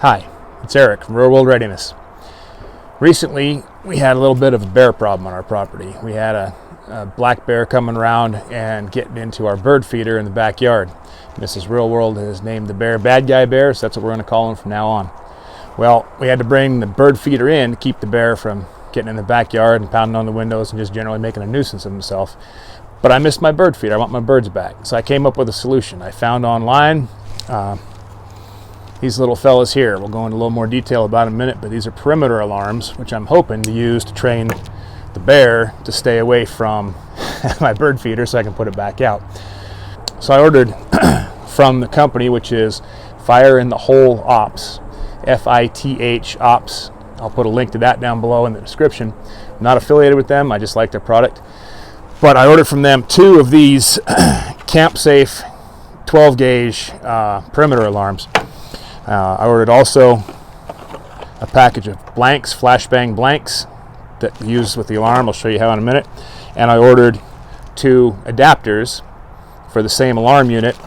Hi, it's Eric from Real World Readiness. Recently, we had a little bit of a bear problem on our property. We had a black bear coming around and getting into our bird feeder in the backyard. Mrs. Real World has named the bear Bad Guy Bear, so that's what we're going to call him from now on. Well, we had to bring the bird feeder in to keep the bear from getting in the backyard and pounding on the windows and just generally making a nuisance of himself. But I missed my bird feeder. I want my birds back. So I came up with a solution. I found online these little fellas here. We'll go into a little more detail about in a minute, but these are perimeter alarms, which I'm hoping to use to train the bear to stay away from my bird feeder so I can put it back out. So I ordered from the company, which is Fire in the Hole Ops, FITH Ops. I'll put a link to that down below in the description. I'm not affiliated with them, I just like their product. But I ordered from them 2 of these camp safe 12 gauge perimeter alarms. I ordered also a package of blanks, flashbang blanks that use with the alarm. I'll show you how in a minute. And I ordered 2 adapters for the same alarm unit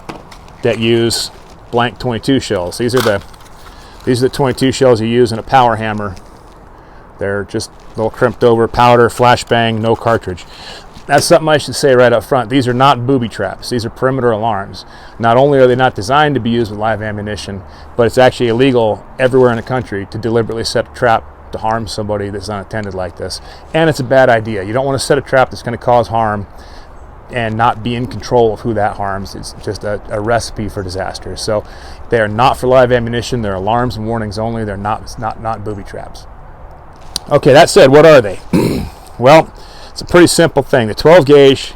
that use blank 22 shells. These are the 22 shells you use in a power hammer. They're just a little crimped over powder, flashbang, no cartridge. That's something I should say right up front. These are not booby traps. These are perimeter alarms. Not only are they not designed to be used with live ammunition, but it's actually illegal everywhere in the country to deliberately set a trap to harm somebody that's unattended like this. And it's a bad idea. You don't want to set a trap that's going to cause harm and not be in control of who that harms. It's just a recipe for disaster. So they are not for live ammunition. They're alarms and warnings only. They're not booby traps. Okay, that said, what are they? Well, it's a pretty simple thing. The 12 gauge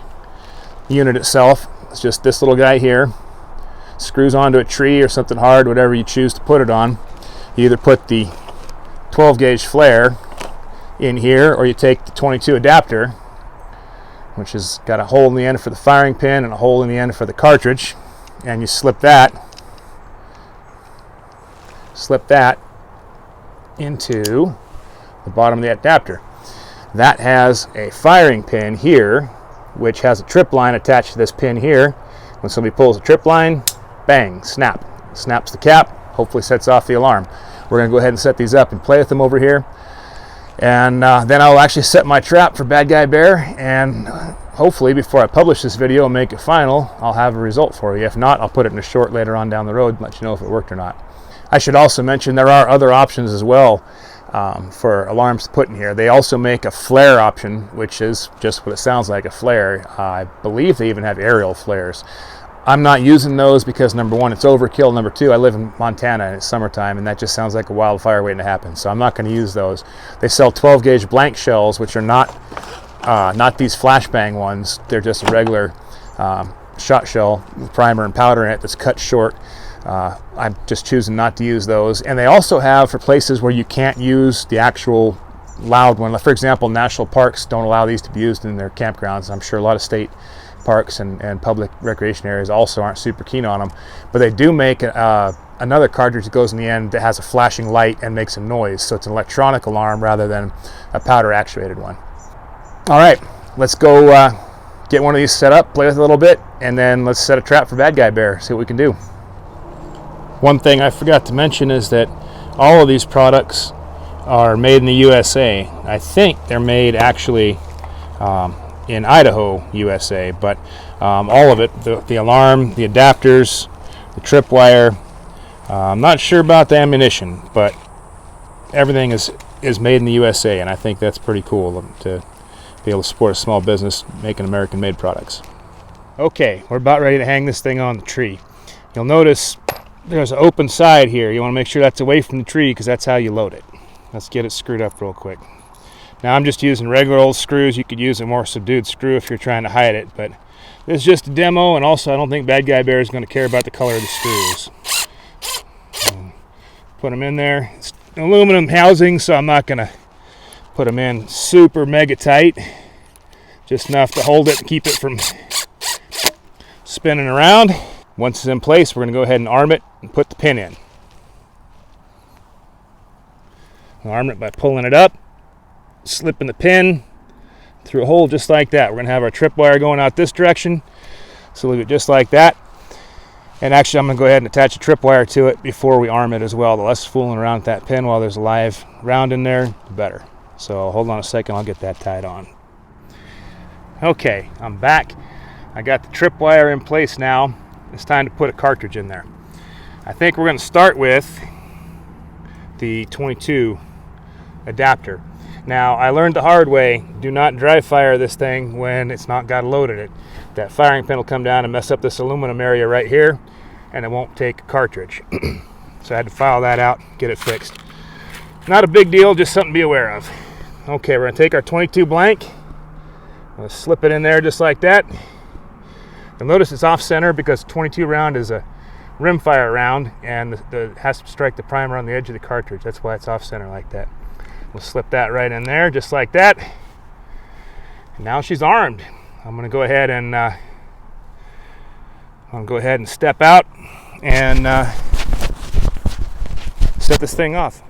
unit itself is just this little guy here. Screws onto a tree or something hard, whatever you choose to put it on. You either put the 12 gauge flare in here, or you take the 22 adapter, which has got a hole in the end for the firing pin and a hole in the end for the cartridge, and you slip that into the bottom of the adapter. That has a firing pin here, which has a trip line attached to this pin here. When somebody pulls the trip line, bang, snap. Snaps the cap, hopefully sets off the alarm. We're going to go ahead and set these up and play with them over here. And then I'll actually set my trap for Bad Guy Bear, and hopefully before I publish this video and make it final, I'll have a result for you. If not, I'll put it in a short later on down the road and let you know if it worked or not. I should also mention there are other options as well for alarms to put in here. They also make a flare option, which is just what it sounds like, a flare. I believe they even have aerial flares. I'm not using those because number one, it's overkill. Number two, I live in Montana and it's summertime and that just sounds like a wildfire waiting to happen. So I'm not going to use those. They sell 12 gauge blank shells, which are not these flashbang ones. They're just a regular shot shell with primer and powder in it that's cut short. I'm just choosing not to use those. And they also have, for places where you can't use the actual loud one, for example, national parks don't allow these to be used in their campgrounds. I'm sure a lot of state parks and public recreation areas also aren't super keen on them, but they do make another cartridge that goes in the end that has a flashing light and makes a noise, so it's an electronic alarm rather than a powder actuated one. All right, let's go get one of these set up, play with it a little bit, and then let's set a trap for Bad Guy Bear, see what we can do. One thing I forgot to mention is that all of these products are made in the USA. I think they're made actually in Idaho, USA, but all of it, the alarm, the adapters, the tripwire, I'm not sure about the ammunition, but everything is made in the USA, and I think that's pretty cool to be able to support a small business making American-made products. Okay, we're about ready to hang this thing on the tree. You'll notice there's an open side here. You want to make sure that's away from the tree because that's how you load it. Let's get it screwed up real quick. Now I'm just using regular old screws. You could use a more subdued screw if you're trying to hide it, but this is just a demo, and also I don't think Bad Guy Bear is going to care about the color of the screws. Put them in there. It's an aluminum housing, so I'm not going to put them in super mega tight. Just enough to hold it and keep it from spinning around. Once it's in place, we're going to go ahead and arm it and put the pin in. We'll arm it by pulling it up, slipping the pin through a hole just like that. We're going to have our tripwire going out this direction, so leave it just like that. And actually, I'm going to go ahead and attach a tripwire to it before we arm it as well. The less fooling around with that pin while there's a live round in there, the better. So hold on a second, I'll get that tied on. Okay, I'm back. I got the tripwire in place now. It's time to put a cartridge in there. I think we're going to start with the 22 adapter. Now, I learned the hard way, do not dry fire this thing when it's not got a load in it. That firing pin will come down and mess up this aluminum area right here, and it won't take a cartridge. So I had to file that out, get it fixed. Not a big deal, just something to be aware of. Okay, we're going to take our 22 blank. Let's slip it in there just like that. You'll notice it's off center because 22 round is a rimfire round, and it has to strike the primer on the edge of the cartridge. That's why it's off center like that. We'll slip that right in there just like that. And now she's armed. I'm going to go ahead and step out and set this thing off.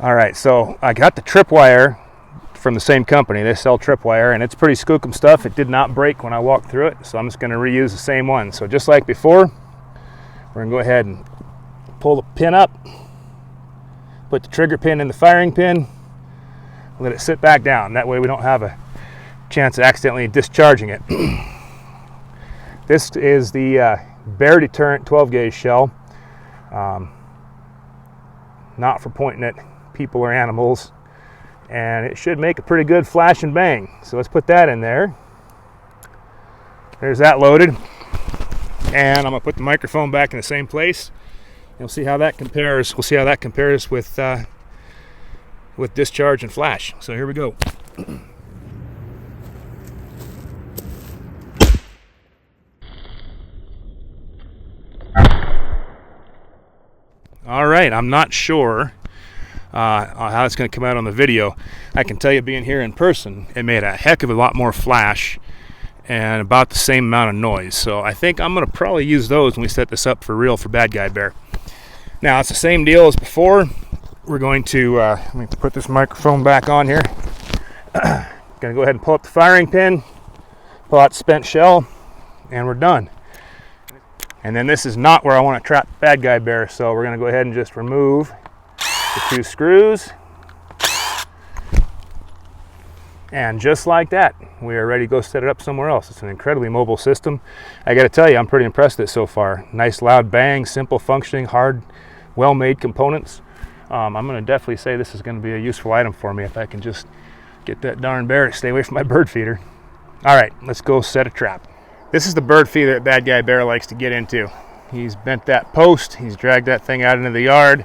All right, so I got the tripwire from the same company. They sell tripwire, and it's pretty skookum stuff. It did not break when I walked through it, so I'm just going to reuse the same one. So just like before, we're going to go ahead and pull the pin up, put the trigger pin in the firing pin, let it sit back down. That way we don't have a chance of accidentally discharging it. This is the Bear Deterrent 12 gauge shell. Not for pointing at people or animals, and it should make a pretty good flash and bang. So let's put that in there. There's that loaded, and I'm gonna put the microphone back in the same place. You'll see how that compares. We'll see how that compares with discharge and flash. So here we go. All right, I'm not sure how it's going to come out on the video. I can tell you, being here in person, it made a heck of a lot more flash and about the same amount of noise. So I think I'm going to probably use those when we set this up for real for Bad Guy Bear. Now, it's the same deal as before. We're going to let me put this microphone back on here. Going to go ahead and pull up the firing pin, pull out the spent shell, and we're done. And then this is not where I want to trap Bad Guy Bear, so we're going to go ahead and just remove the 2 screws. And just like that, we are ready to go set it up somewhere else. It's an incredibly mobile system. I got to tell you, I'm pretty impressed with it so far. Nice loud bang, simple functioning, hard, well-made components. I'm going to definitely say this is going to be a useful item for me if I can just get that darn bear to stay away from my bird feeder. All right, let's go set a trap. This is the bird feeder that Bad Guy Bear likes to get into. He's bent that post, he's dragged that thing out into the yard,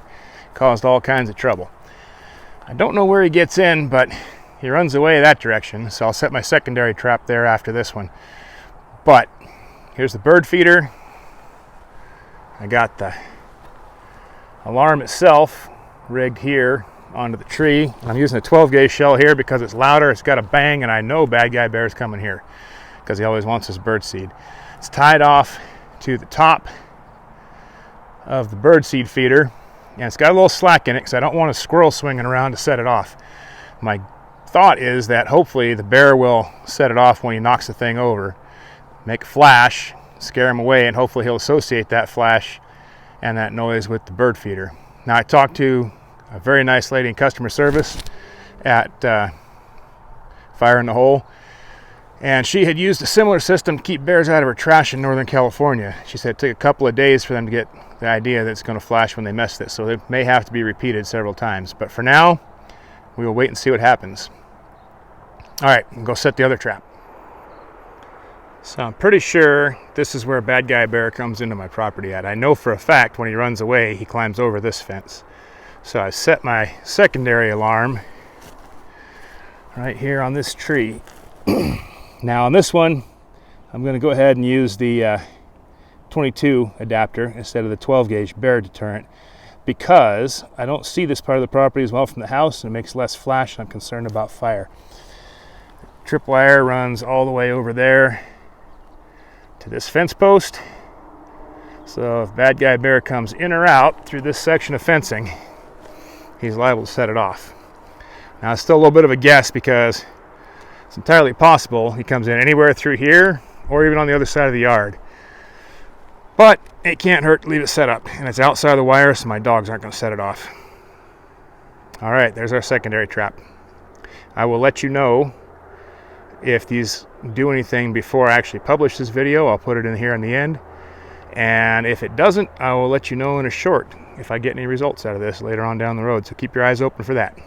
caused all kinds of trouble. I don't know where he gets in, but he runs away that direction, so I'll set my secondary trap there after this one. But here's the bird feeder. I got the alarm itself rigged here onto the tree. I'm using a 12 gauge shell here because it's louder, it's got a bang, and I know Bad Guy Bear is coming here because he always wants his bird seed. It's tied off to the top of the bird seed feeder, and it's got a little slack in it because I don't want a squirrel swinging around to set it off. My thought is that hopefully the bear will set it off when he knocks the thing over, make a flash, scare him away, and hopefully he'll associate that flash and that noise with the bird feeder. Now, I talked to a very nice lady in customer service at Fire in the Hole, and she had used a similar system to keep bears out of her trash in Northern California. She said it took a couple of days for them to get the idea that it's going to flash when they mess it, so it may have to be repeated several times. But for now, we will wait and see what happens. All right, we'll go set the other trap. So I'm pretty sure this is where Bad Guy Bear comes into my property at. I know for a fact when he runs away, he climbs over this fence. So I set my secondary alarm right here on this tree. Now on this one, I'm going to go ahead and use the 22 adapter instead of the 12 gauge Bear Deterrent because I don't see this part of the property as well from the house, and it makes less flash, and I'm concerned about fire. Tripwire runs all the way over there to this fence post. So if bad guy bear comes in or out through this section of fencing, he's liable to set it off. Now it's still a little bit of a guess because it's entirely possible he comes in anywhere through here or even on the other side of the yard. But it can't hurt to leave it set up, and it's outside the wire, so my dogs aren't going to set it off. All right, there's our secondary trap. I will let you know if these do anything before I actually publish this video. I'll put it in here in the end. And if it doesn't, I will let you know in a short if I get any results out of this later on down the road. So keep your eyes open for that.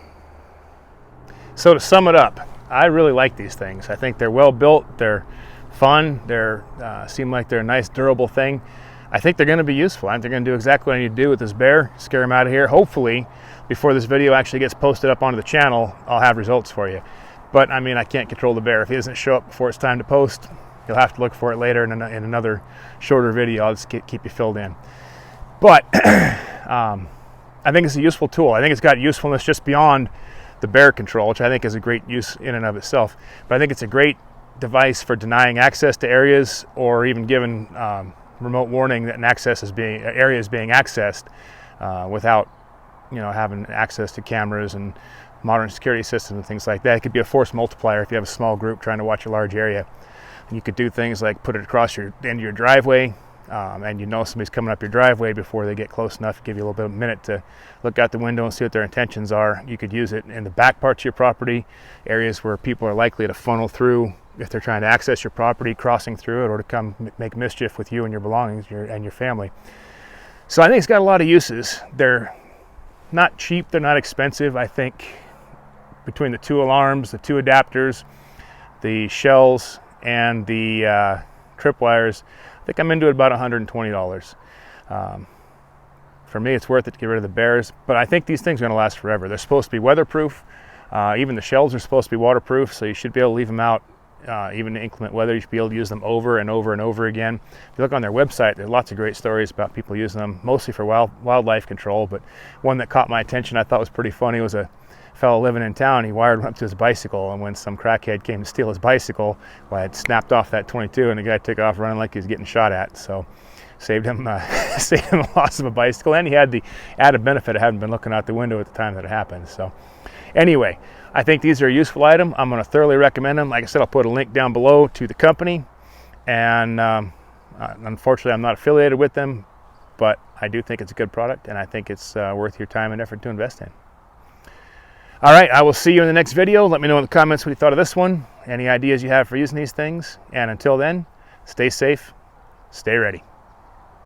So to sum it up, I really like these things. I think they're well built, they're fun, they're seem like they're a nice durable thing. I think they're going to be useful. I think they're going to do exactly what I need to do with this bear, scare him out of here. Hopefully, before this video actually gets posted up onto the channel, I'll have results for you. But I mean, I can't control the bear. If he doesn't show up before it's time to post, you'll have to look for it later in another shorter video. I'll just keep you filled in. But I think it's a useful tool. I think it's got usefulness just beyond the bear control, which I think is a great use in and of itself. But I think it's a great device for denying access to areas, or even giving remote warning that an area is being accessed without having access to cameras and modern security systems and things like that. It could be a force multiplier if you have a small group trying to watch a large area. And you could do things like put it across the end of your driveway, and somebody's coming up your driveway before they get close enough, give you a little bit of a minute to look out the window and see what their intentions are. You could use it in the back parts of your property, areas where people are likely to funnel through if they're trying to access your property, crossing through it, or to come make mischief with you and your belongings and your family. So I think it's got a lot of uses. They're not cheap, they're not expensive. I think between the 2 alarms, the 2 adapters, the shells, and the tripwires, I think I'm into it about $120. For me, it's worth it to get rid of the bears, but I think these things are going to last forever. They're supposed to be weatherproof. Even the shells are supposed to be waterproof, so you should be able to leave them out even in inclement weather. You should be able to use them over and over and over again. If you look on their website, there's lots of great stories about people using them, mostly for wildlife control. But one that caught my attention, I thought was pretty funny, was a fellow living in town. He wired one up to his bicycle, and when some crackhead came to steal his bicycle, well, I had snapped off that 22, and the guy took off running like he was getting shot at. So saved him the loss of a bicycle, and he had the added benefit of having been looking out the window at the time that it happened. So anyway, I think these are a useful item. I'm going to thoroughly recommend them. Like I said, I'll put a link down below to the company, and unfortunately I'm not affiliated with them, but I do think it's a good product, and I think it's worth your time and effort to invest in. All right, I will see you in the next video. Let me know in the comments what you thought of this one, any ideas you have for using these things, and until then, stay safe, stay ready.